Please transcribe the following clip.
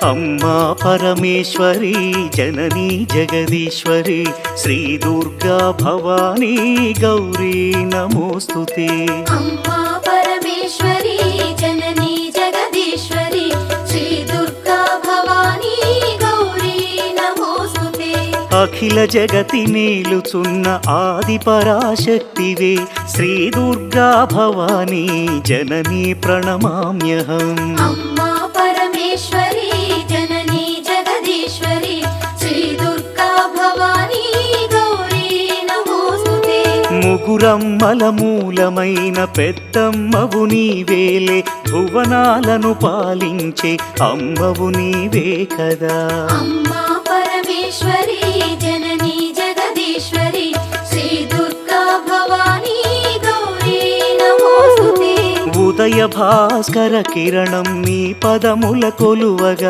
अम्मा परमेश्वरी जननी जगदीश्वरी श्री दुर्गा भवानी गौरी नमोस्तुते। अम्मा परमेश्वरी जननी जगदीश्वरी श्री दुर्गा भवानी गौरी नमोस्तुते। अखिल जगति नेलुचुन्न आदि पराशक्तिवे श्री दुर्गा भवानी जननी प्रणमाम्यहम्। अम्मा परमेश्वरी जननी जगदीश्वरी श्री दुर्गा भवानी गौरी नमोस्तुते। ముగురమ్మల మూలమైన పెద్దమ్మవు నీవేలే భువనాలను పాలించే అమ్మవు నీవే కదా। अम्मा परमेश्वरी जननी जगदीश्वरी श्री दुर्गा भवानी गौरी नमोस्तुते। ఉదయ భాస్కర కిరణం నీ పదముల కొలువగా